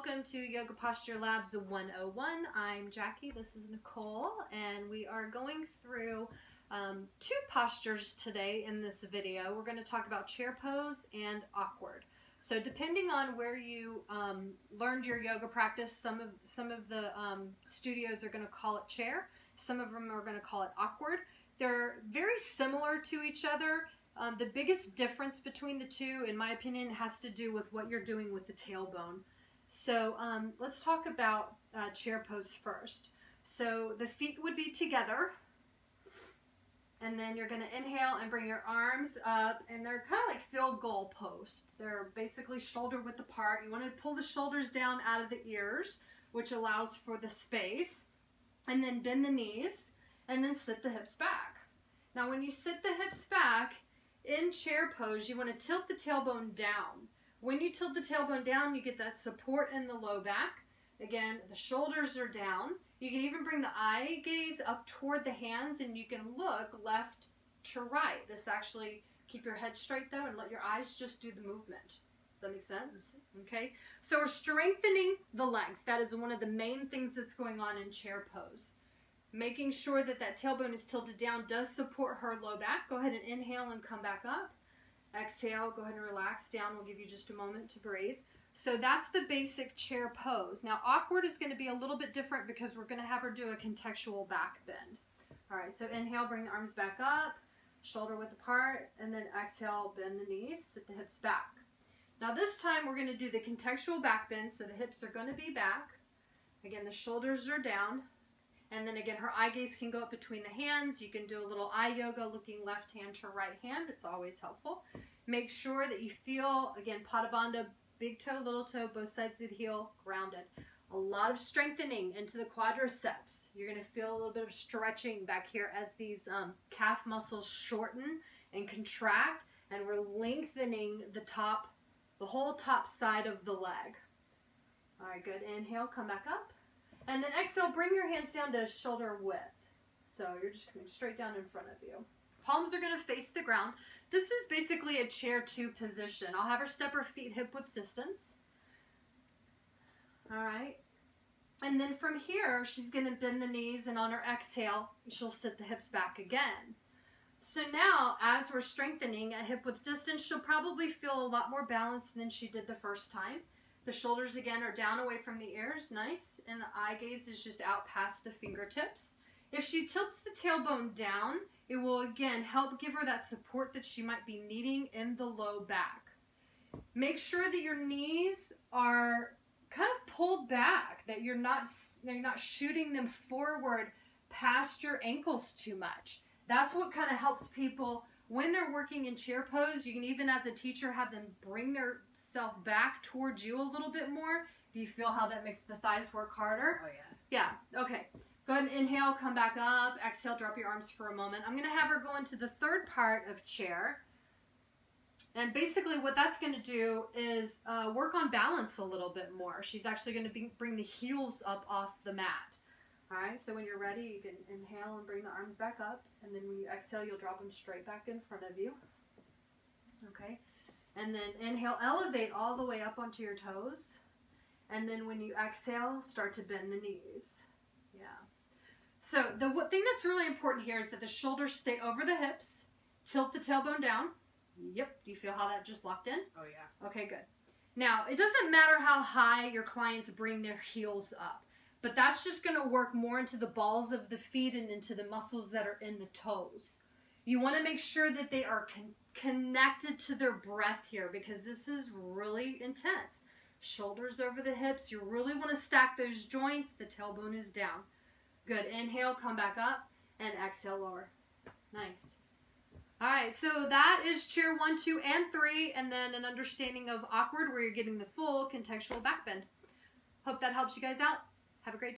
welcome to Yoga Posture Labs 101. I'm Jackie, this is Nicole, and we are going through two postures today in this video. We're going to talk about chair pose and awkward. So depending on where you learned your yoga practice, some of the studios are going to call it chair, some of them are going to call it awkward. They're very similar to each other. The biggest difference between the two, in my opinion, has to do with what you're doing with the tailbone. So let's talk about chair pose first. So the feet would be together, and then you're going to inhale and bring your arms up, and they're kind of like field goal post. They're basically shoulder width apart. You want to pull the shoulders down out of the ears, which allows for the space, and then bend the knees, and then sit the hips back. Now when you sit the hips back, in chair pose, you want to tilt the tailbone down. When you tilt the tailbone down, you get that support in the low back. Again, the shoulders are down. You can even bring the eye gaze up toward the hands, and you can look left to right. This actually, keep your head straight though, and let your eyes just do the movement. Does that make sense? Okay. So we're strengthening the legs. That is one of the main things that's going on in chair pose. Making sure that that tailbone is tilted down does support her low back. Go ahead and inhale and come back up. Exhale, go ahead and relax down. We'll give you just a moment to breathe. So that's the basic chair pose. Now awkward is going to be a little bit different because we're going to have her do a contextual back bend. All right, so inhale, bring the arms back up, shoulder width apart, and then exhale, bend the knees, sit the hips back. Now this time we're going to do the contextual back bend, so the hips are going to be back. Again, the shoulders are down. And then again, her eye gaze can go up between the hands. You can do a little eye yoga, looking left hand to right hand. It's always helpful. Make sure that you feel, again, Pada Bandha, big toe, little toe, both sides of the heel, grounded. A lot of strengthening into the quadriceps. You're going to feel a little bit of stretching back here as these calf muscles shorten and contract. And we're lengthening the whole top side of the leg. All right, good. Inhale, come back up. And then exhale, bring your hands down to shoulder width. So you're just coming straight down in front of you. Palms are going to face the ground. This is basically a chair 2 position. I'll have her step her feet hip width distance. All right. And then from here, she's going to bend the knees, and on her exhale, she'll sit the hips back again. So now, as we're strengthening at hip width distance, she'll probably feel a lot more balanced than she did the first time. The shoulders, again, are down away from the ears. Nice. And the eye gaze is just out past the fingertips. If she tilts the tailbone down, it will, again, help give her that support that she might be needing in the low back. Make sure that your knees are kind of pulled back, that you're not shooting them forward past your ankles too much. That's what kind of helps people when they're working in chair pose. You can even, as a teacher, have them bring their self back towards you a little bit more. Do you feel how that makes the thighs work harder? Oh, yeah. Yeah, okay. Go ahead and inhale, come back up. Exhale, drop your arms for a moment. I'm going to have her go into the third part of chair. And basically what that's going to do is work on balance a little bit more. She's actually going to bring the heels up off the mat. All right, so when you're ready, you can inhale and bring the arms back up. And then when you exhale, you'll drop them straight back in front of you. Okay, and then inhale, elevate all the way up onto your toes. And then when you exhale, start to bend the knees. Yeah. So the thing that's really important here is that the shoulders stay over the hips. Tilt the tailbone down. Yep, do you feel how that just locked in? Oh, yeah. Okay, good. Now, it doesn't matter how high your clients bring their heels up. But that's just going to work more into the balls of the feet and into the muscles that are in the toes. You want to make sure that they are connected to their breath here, because this is really intense. Shoulders over the hips. You really want to stack those joints. The tailbone is down. Good. Inhale, come back up, and exhale, lower. Nice. All right, so that is chair 1, 2, and 3, and then an understanding of awkward where you're getting the full contextual back bend. Hope that helps you guys out. Have a great day.